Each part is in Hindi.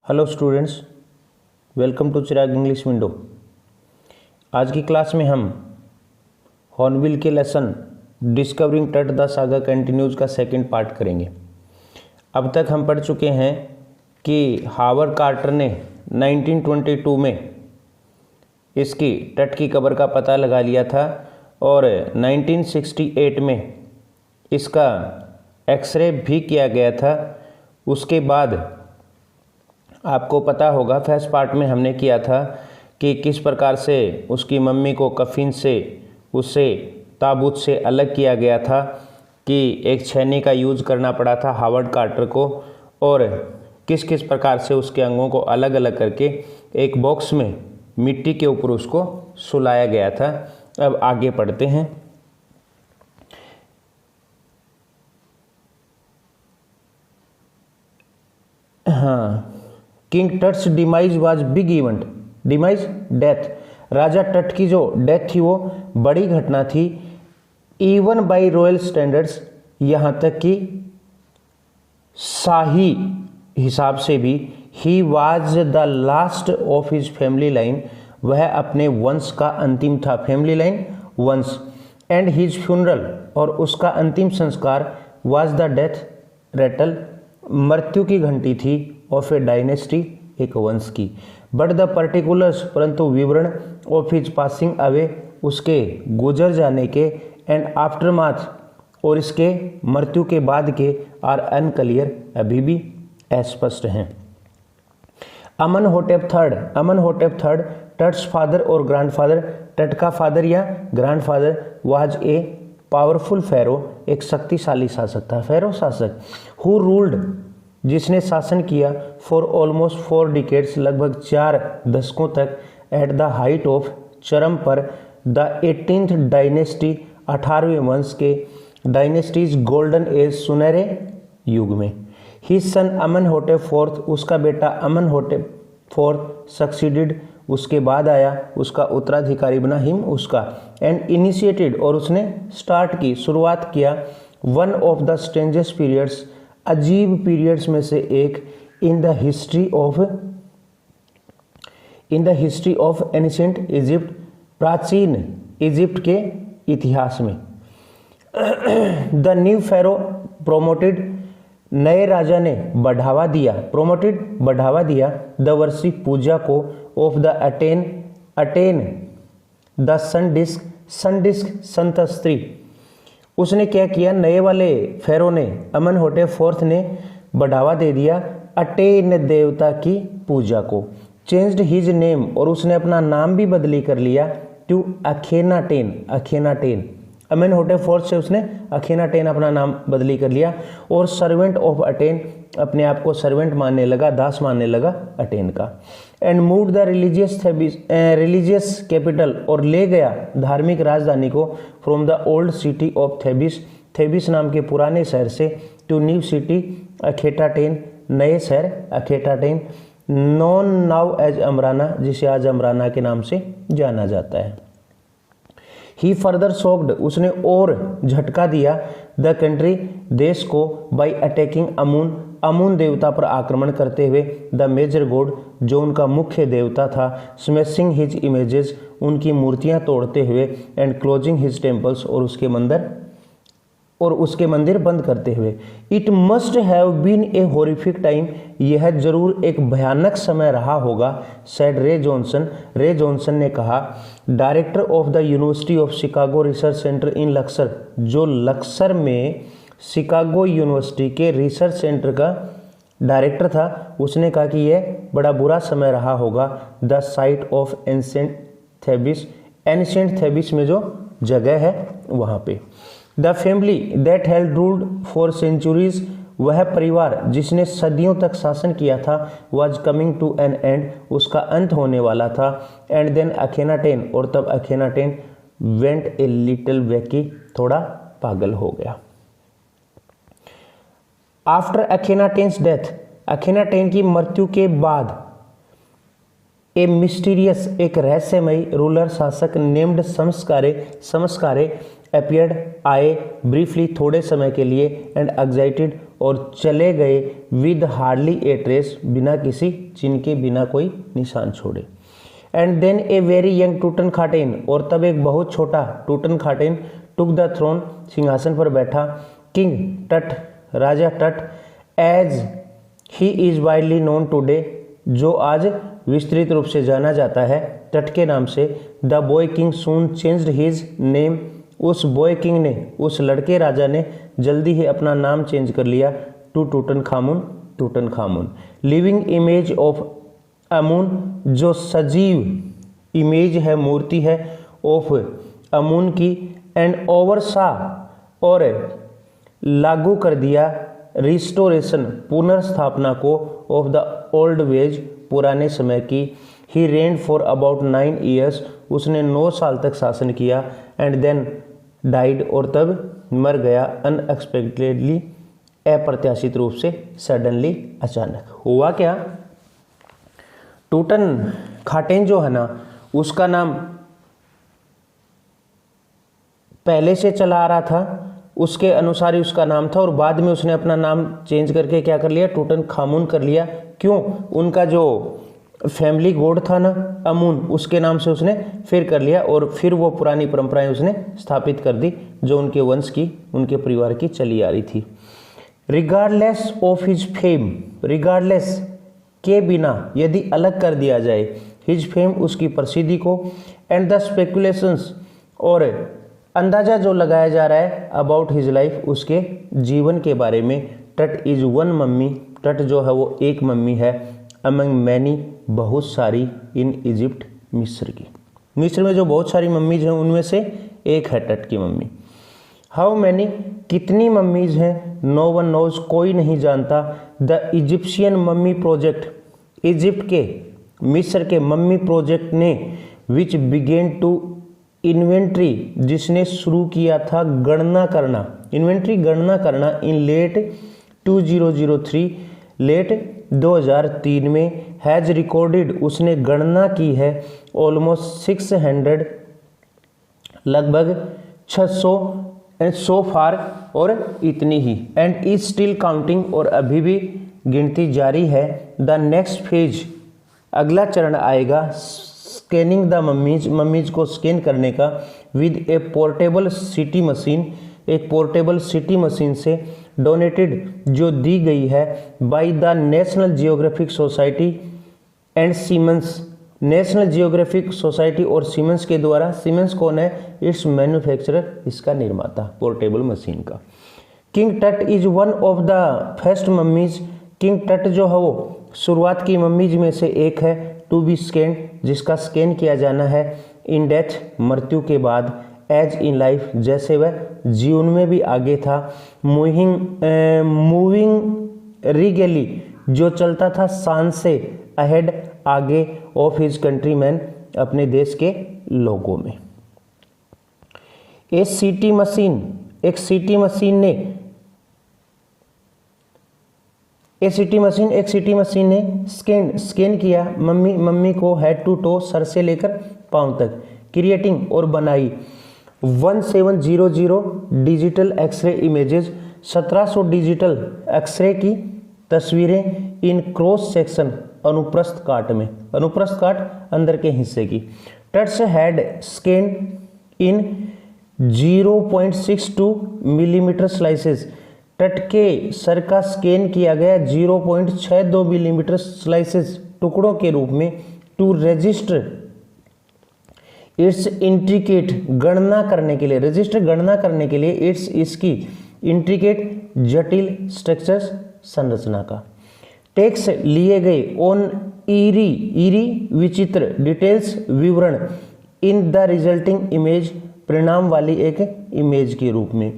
Hello students, welcome to Chirag English window. आज की क्लास में हम हॉर्नबिल के lesson discovering Tut the saga continues का सेकंड पार्ट करेंगे। अब तक हम पढ़ चुके हैं कि हावर्ड कार्टर ने 1922 में इसकी टट की कबर का पता लगा लिया था और 1968 में इसका एक्सरे भी किया गया था। उसके बाद आपको पता होगा फर्स्ट पार्ट में हमने किया था कि किस प्रकार से उसकी मम्मी को कफिन से उसे ताबूत से अलग किया गया था, कि एक छेनी का यूज़ करना पड़ा था हावर्ड कार्टर को, और किस किस प्रकार से उसके अंगों को अलग अलग करके एक बॉक्स में मिट्टी के ऊपर उसको सुलाया गया था। अब आगे पढ़ते हैं। हाँ, king Tut's demise was big event. Demise death, राजा टट की जो डेथ थी वो बड़ी घटना थी। इवन बाय रॉयल स्टैंडर्ड्स, यहाँ तक कि शाही हिसाब से भी, he was the last of his family line, वह अपने वंश का अंतिम था। फैमिली लाइन वंश। एंड हिज फ्यूनरल, और उसका अंतिम संस्कार वाज द डेथ रेटल, मृत्यु की घंटी थी, ऑफ ए डायनेस्टी, एक वंश की। बट द पर्टिकुलर्स, परंतु विवरण, ऑफ हिज पासिंग अवे, उसके गुजर जाने के, एंड आफ्टरमाथ, और इसके मृत्यु के बाद के, आर अनक्लियर, अभी भी अस्पष्ट हैं। अमनहोटेप थर्ड टट्स फादर और ग्रैंडफादर, टट का फादर या ग्रैंडफादर, वाज ए पावरफुल फेरो, एक शक्तिशाली शासक था। फेरो शासक, हु रूल्ड, जिसने शासन किया, फॉर ऑलमोस्ट 4 डिकेड्स, लगभग 4 दशकों तक, एट द हाइट ऑफ, चरम पर, द 18th डायनेस्टी, 18वें वंश के, डायनेस्टीज गोल्डन एज, सुनहरे युग में। ही सन अमनहोटेप फोर्थ, उसका बेटा अमनहोटेप फोर्थ, सक्सीडेड, उसके बाद आया, उसका उत्तराधिकारी बना, हिम, उसका। एंड इनिशिएटेड, और उसने स्टार्ट की, शुरुआत किया, one of the strangest periods, अजीब पीरियड्स में से एक, in the history of ancient Egypt, प्राचीन इजिप्ट के इतिहास में। द न्यू फेरो प्रोमोटेड, नए राजा ने बढ़ावा दिया, प्रोमोटेड बढ़ावा दिया, द वर्शिप पूजा को, of the Aten the sun disc संत स्त्री। उसने क्या किया, नए वाले फेरो ने, अमनहोटेप फोर्थ ने बढ़ावा दे दिया अटेन देवता की पूजा को। चेंज्ड हिज नेम, और उसने अपना नाम भी बदली कर लिया, टू अखेनाटेन। अमनहोटेप फोर्थ से उसने अखेनाटेन अपना नाम बदली कर लिया, और सर्वेंट ऑफ अटेन, अपने आप को सर्वेंट मानने लगा, दास मानने लगा अटेन का। And move the religious capital, और ले गया धार्मिक राजधानी को, from the old city of Thebes नाम के पुराने शहर से, टू न्यू सिटी अखेटाटेन, नए शहर अखेटाटेन, नॉन नाउ एज अमराना, जिसे आज अमराना के नाम से जाना जाता है। ही फर्दर शॉक्ड, उसने और झटका दिया, द कंट्री, देश को, बाई अटैकिंग अमून देवता पर आक्रमण करते हुए, द मेजर गॉड, जो उनका मुख्य देवता था, स्मैशिंग हिज इमेजेस, उनकी मूर्तियां तोड़ते हुए, एंड क्लोजिंग हिज टेम्पल्स, और उसके मंदिर बंद करते हुए। It must have been a horrific time, यह जरूर एक भयानक समय रहा होगा, सेड रे जॉनसन ने कहा, director of the University of Chicago research centre in Luxor, जो लक्सर में शिकागो यूनिवर्सिटी के रिसर्च सेंटर का डायरेक्टर था। उसने कहा कि यह बड़ा बुरा समय रहा होगा, the site of ancient Thebes में जो जगह है वहाँ पे। The family that had ruled for centuries, वह परिवार जिसने सदियों तक शासन किया था, was coming to an end, उसका अंत होने वाला था। एंड देन अखेनाटेन, और तब अखेनाटेन वेंट ए लिटिल वैकी, थोड़ा पागल हो गया। आफ्टर अखेनाटेन्स डेथ, अखेनाटेन की मृत्यु के बाद, ए मिस्टीरियस, एक रहस्यमयी रूलर शासक, नेम्ड समस्कारे अपीयर्ड, आए, ब्रीफली, थोड़े समय के लिए, एंड एग्जाइटेड, और चले गए विद हार्डली ए ट्रेस, बिना किसी चिन्ह के, बिना कोई निशान छोड़े। And then a very young Tutankhaten, और तब एक बहुत छोटा टूटनखाटेन टुक द थ्रोन, सिंहासन पर बैठा। किंग टट, राजा Tut, as he is widely known today, जो आज विस्तृत रूप से जाना जाता है टट के नाम से। The boy king soon changed his name, उस बॉय किंग ने, उस लड़के राजा ने जल्दी ही अपना नाम चेंज कर लिया टू टूटनखामुन, टूटनखामुन। लिविंग इमेज ऑफ अमून, जो सजीव इमेज है, मूर्ति है, ऑफ अमून की। एंड ओवरसा, और लागू कर दिया, रिस्टोरेशन, पुनर्स्थापना को, ऑफ द ओल्ड वेज, पुराने समय की। ही रेन्ड फॉर अबाउट 9 ईयर्स, उसने 9 साल तक शासन किया। एंड देन डाइड, और तब मर गया। अनएक्सपेक्टेडली, अप्रत्याशित रूप से, सडनली, अचानक। हुआ क्या, टूटनखाटेन जो है ना, उसका नाम पहले से चला आ रहा था, उसके अनुसार ही उसका नाम था, और बाद में उसने अपना नाम चेंज करके क्या कर लिया, टूटनखामुन कर लिया। क्यों, उनका जो फैमिली गॉड था ना अमून, उसके नाम से उसने फिर कर लिया, और फिर वो पुरानी परंपराएं उसने स्थापित कर दी जो उनके वंश की, उनके परिवार की चली आ रही थी। Regardless of his fame, regardless के बिना, यदि अलग कर दिया जाए, हिज फेम, उसकी प्रसिद्धि को। एंड द स्पेकुलेशंस, और अंदाजा जो लगाया जा रहा है, अबाउट हिज लाइफ, उसके जीवन के बारे में। टट इज वन मम्मी, टट जो है वो एक मम्मी है, अमंग मैनी, बहुत सारी, इन इजिप्ट, मिस्र की। मिस्र में जो बहुत सारी मम्मीज हैं उनमें से एक है टट की मम्मी। हाउ मैनी, कितनी मम्मीज हैं, नो वन नोज, कोई नहीं जानता। The Egyptian mummy project, Egypt के, मिस्र के मम्मी प्रोजेक्ट ने, विच बिगेन टू इन्वेंट्री, जिसने शुरू किया था गणना करना, इन्वेंट्री गणना करना, इन लेट 2003, लेट 2003 में। हैज रिकॉर्डेड, उसने गणना की है, ऑलमोस्ट 600, लगभग 600, एंड सो फार, और इतनी ही। एंड इज स्टिल काउंटिंग, और अभी भी गिनती जारी है। द नेक्स्ट फेज, अगला चरण आएगा, स्कैनिंग द मम्मीज, मम्मीज को स्कैन करने का, with A portable city machine, एक पोर्टेबल सिटी मशीन से, डोनेटेड, जो दी गई है, by the national geographic society and siemens, national geographic society और सीमेंस के द्वारा। सीमेंस कौन है, इट्स मैन्युफैक्चरर, इसका निर्माता पोर्टेबल मशीन का। किंग टट is one of the first mummies, king टट जो है वो शुरुआत की मम्मीज में से एक है। टू बी स्कैन, जिसका स्कैन किया जाना है, इन डेथ, मृत्यु के बाद, एज इन लाइफ, जैसे वह जीवन में भी आगे था। मूविंग रिगेली, जो चलता था शान से, अहेड, आगे, ऑफ हिज कंट्रीमैन, अपने देश के लोगों में। ए सीटी मशीन, एक सीटी मशीन ने, एक सीटी मशीन ने स्कैन किया मम्मी को, हेड टू टो, सर से लेकर पांव तक, क्रिएटिंग, और बनाई 1700 digital X-ray images, 1700 digital X-ray की तस्वीरें, इन क्रॉस सेक्शन, अनुप्रस्थ काट में, अनुप्रस्थ काट अंदर के हिस्से की। Tut's had scan in 0.62 millimetre slices, Tut के सर का स्कैन किया गया 0.62 मिलीमीटर स्लाइसेस, टुकड़ों के रूप में। टू रजिस्टर इट्स इंट्रिकेट, गणना करने के लिए, रजिस्टर गणना करने के लिए, इट्स, इसकी, इंट्रिकेट, जटिल, स्ट्रक्चर्स, संरचना का। टेक्स, लिए गए, ऑन ईरी, विचित्र, डिटेल्स, विवरण, इन द रिजल्टिंग इमेज, परिणाम वाली एक इमेज के रूप में।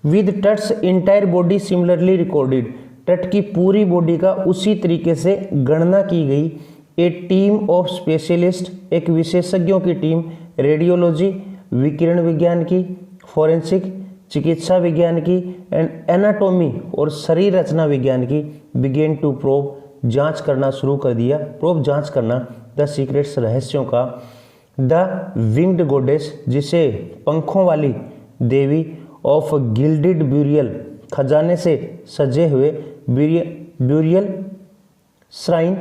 With Tut's entire body similarly recorded, Tut की पूरी बॉडी का उसी तरीके से गणना की गई। ए टीम ऑफ स्पेशलिस्ट, एक विशेषज्ञों की टीम, रेडियोलॉजी, विकिरण विज्ञान की, फॉरेंसिक, चिकित्सा विज्ञान की, एंड एनाटॉमी, और शरीर रचना विज्ञान की, बिगेन टू प्रोब, जांच करना शुरू कर दिया, प्रोब जांच करना, द सीक्रेट्स, रहस्यों का। द विंग्ड गॉडेस, जिसे पंखों वाली देवी, ऑफ गिल्डेड ब्यूरियल, खजाने से सजे हुए ब्यूरियल श्राइन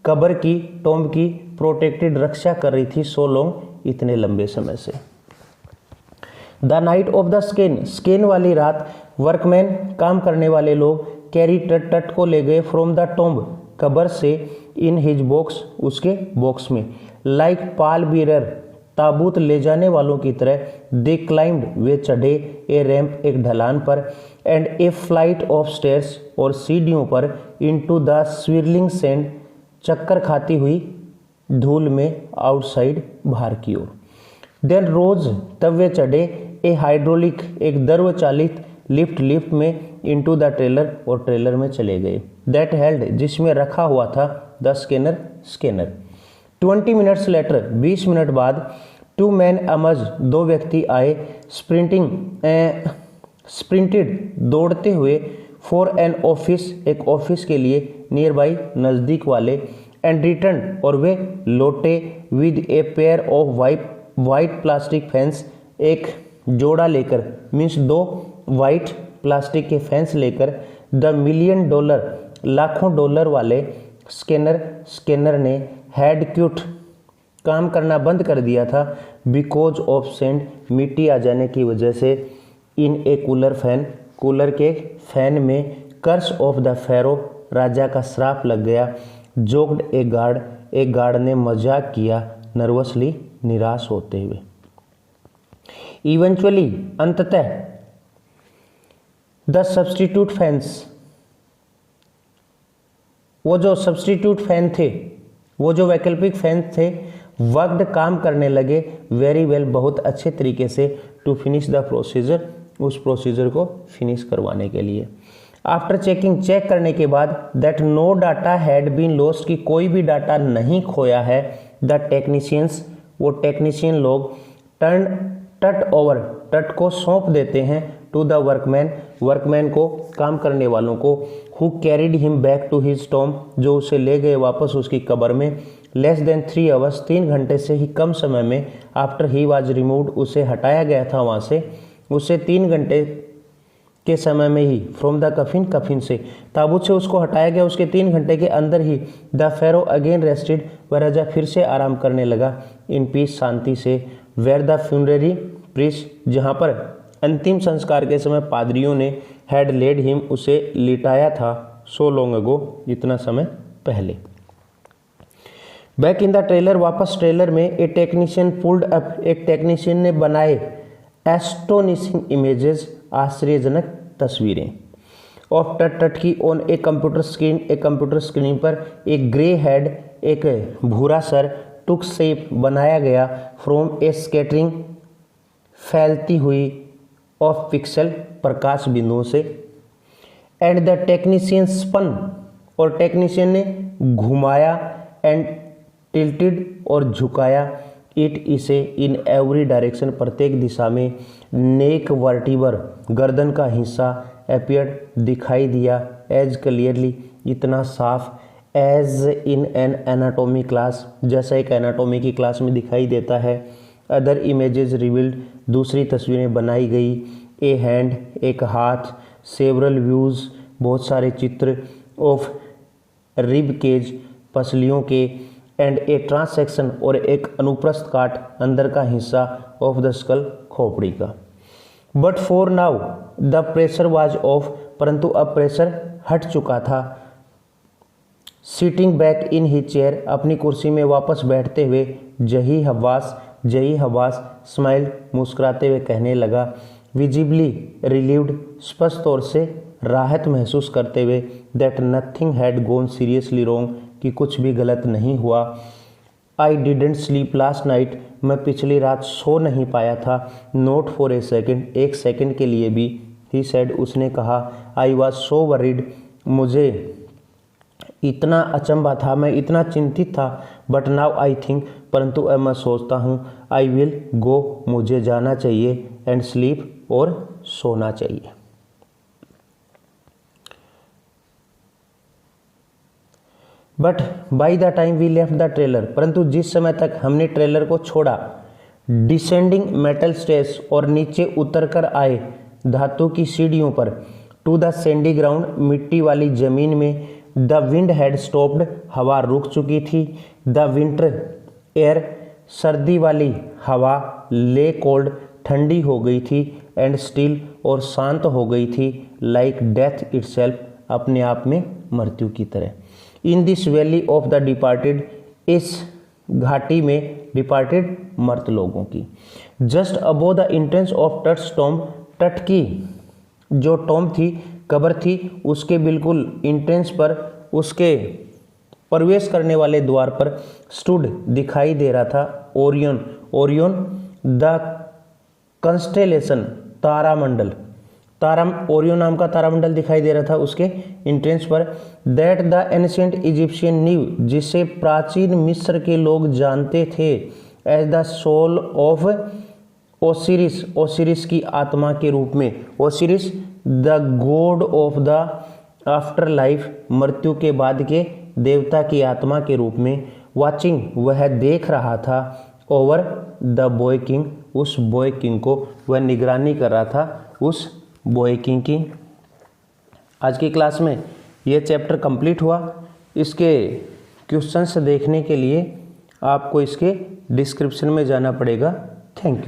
कब्र की टॉम्ब की प्रोटेक्टेड रक्षा कर रही थी सो लॉन्ग, इतने लंबे समय से। The night of the scan वाली रात वर्कमैन काम करने वाले लोग कैरी टट को ले गए फ्रॉम द टॉम्ब कब्र से इन हिज बॉक्स, उसके बॉक्स में। लाइक पाल बीरर, ताबूत ले जाने वालों की तरह दे क्लाइम्ड, वे चढ़े ए रैंप, एक ढलान पर, and A flight of stairs, और सीढ़ियों पर, इनटू द स्विरलिंग सैंड, चक्कर खाती हुई धूल में, आउटसाइड, बाहर की ओर। देन रोज, तब वे चढ़े ए हाइड्रोलिक, एक द्रव चालित लिफ्ट में, इनटू द ट्रेलर, और ट्रेलर में चले गए, दैट हेल्ड, जिसमें रखा हुआ था the scanner. 20 minutes later, 20 minute बाद, 2 मैन अमज, 2 व्यक्ति आए, स्प्रिंटेड, दौड़ते हुए, फॉर एन ऑफिस, एक ऑफिस के लिए, नियर बाई, नज़दीक वाले, एंड रिटर्न, और वे लौटे, with a pair of white plastic fans, एक जोड़ा लेकर, मीन्स 2 वाइट प्लास्टिक के फैंस लेकर, द $1 मिलियन, लाखों डॉलर वाले स्कैनर ने हैड क्विट, काम करना बंद कर दिया था, बिकॉज ऑफ सेंड, मिट्टी आ जाने की वजह से, इन ए कूलर फैन, कूलर के फैन में, कर्स ऑफ द फेरो, राजा का श्राप लग गया, जोक्ड एक गार्ड ने मजाक किया, नर्वसली, निराश होते हुए। इवेंचुअली, अंततः, द सब्स्टिट्यूट फैंस, वो जो सब्स्टिट्यूट फैन थे, वो जो वैकल्पिक फैन थे, वक्त काम करने लगे, वेरी वेल, बहुत अच्छे तरीके से, टू फिनिश द प्रोसीजर, उस प्रोसीजर को फिनिश करवाने के लिए। आफ्टर चेकिंग, चेक करने के बाद, that no data had been lost, की कोई भी डाटा नहीं खोया है, द टेक्नीशियंस, वो टेक्नीशियन लोग, टर्न टट ओवर, टट को सौंप देते हैं, टू द वर्कमैन को, काम करने वालों को, who carried him back to his tomb, जो उसे ले गए वापस उसकी कब्र में, लेस देन 3 आवर्स, 3 घंटे से ही कम समय में, आफ्टर ही वाज रिमूव्ड, उसे हटाया गया था वहाँ से, उसे 3 घंटे के समय में ही, फ्रॉम द कफिन से, ताबूत से उसको हटाया गया, उसके 3 घंटे के अंदर ही, द फेरो अगेन रेस्टेड, वह राजा फिर से आराम करने लगा, इन पीस, शांति से, वेयर द फ्यूनररी प्रीस्ट, जहाँ पर अंतिम संस्कार के समय पादरियों ने, हैड लेड हिम, उसे लिटाया था, सो लॉन्ग अगो, इतना समय पहले। बैक इन द ट्रेलर, वापस ट्रेलर में, ए टेक्नीशियन पुल्ड अप, एक टेक्नीशियन ने बनाए, एस्टोनिशिंग इमेजेस, आश्चर्यजनक तस्वीरें, ऑफ टट की, ऑन ए कंप्यूटर स्क्रीन पर, एक ग्रे हेड, एक भूरा सर, टुक शेप, बनाया गया, फ्रॉम ए स्कैटरिंग, फैलती हुई, ऑफ पिक्सल, प्रकाश बिंदुओं से, एंड द टेक्नीशियन स्पन, और टेक्नीशियन ने घुमाया, एंड टिल्टेड, और झुकाया, इट, इसे, इन एवरी डायरेक्शन, प्रत्येक दिशा में, नेक वर्टिबर, गर्दन का हिस्सा, अपीयर्ड, दिखाई दिया, एज क्लियरली, इतना साफ, as in an anatomy class, जैसा एक एनाटॉमी की क्लास में दिखाई देता है, अदर इमेजेस रिवील्ड, दूसरी तस्वीरें बनाई गई, ए हैंड, एक हाथ, सेवरल व्यूज़, बहुत सारे चित्र, ऑफ रिब केज, पसलियों के, एंड ए ट्रांस सेक्शन, और एक अनुप्रस्थ काट, अंदर का हिस्सा, ऑफ द स्कल, खोपड़ी का। But for now the pressure was of, परंतु अब प्रेशर हट चुका था, sitting back in he chair, अपनी कुर्सी में वापस बैठते हुए, जही हवास स्माइल, मुस्कुराते हुए कहने लगा, विजिबली रिलीव्ड, स्पष्ट तौर से राहत महसूस करते हुए, that nothing had gone seriously wrong, कि कुछ भी गलत नहीं हुआ, I didn't sleep last night, मैं पिछली रात सो नहीं पाया था, नॉट फॉर ए सेकेंड, एक सेकेंड के लिए भी, ही सेड, उसने कहा, आई वॉज सो वरीड, मुझे इतना अचंभा था, मैं इतना चिंतित था, बट नाउ आई थिंक, परंतु अब मैं सोचता हूँ, आई विल गो, मुझे जाना चाहिए, एंड स्लीप, और सोना चाहिए। But by the time we left the trailer, परंतु जिस समय तक हमने ट्रेलर को छोड़ा, डिसेंडिंग मेटल स्टेज, और नीचे उतर कर आए धातु की सीढ़ियों पर, टू द सैंडी ग्राउंड, मिट्टी वाली जमीन में। द विंड हैड स्टॉप्ड, हवा रुक चुकी थी। द विंटर एयर, सर्दी वाली हवा। ले कोल्ड, ठंडी हो गई थी। एंड स्टिल, और शांत हो गई थी। लाइक डेथ इटसेल्फ, अपने आप में मृत्यु की तरह। In this valley of the departed, इस घाटी में डिपार्टेड मृत लोगों की। Just above the entrance of Tut's tomb, Tut की जो टॉम्ब थी, कब्र थी, उसके बिल्कुल एंट्रेंस पर, उसके प्रवेश करने वाले द्वार पर स्टूड दिखाई दे रहा था ओरियन, ओरियन द कंस्टेलेशन, तारामंडल, ओरियन नाम का तारामंडल दिखाई दे रहा था उसके एंट्रेंस पर। That the ancient Egyptian knew, जिसे प्राचीन मिस्र के लोग जानते थे as the soul of Osiris, Osiris की आत्मा के रूप में। Osiris the god of the afterlife, मृत्यु के बाद के देवता की आत्मा के रूप में। वाचिंग, वह देख रहा था। ओवर द बॉय किंग, उस बॉय किंग को, वह निगरानी कर रहा था उस बॉय किंग की। आज की क्लास में यह चैप्टर कंप्लीट हुआ। इसके क्वेश्चंस देखने के लिए आपको इसके डिस्क्रिप्शन में जाना पड़ेगा। Thank you.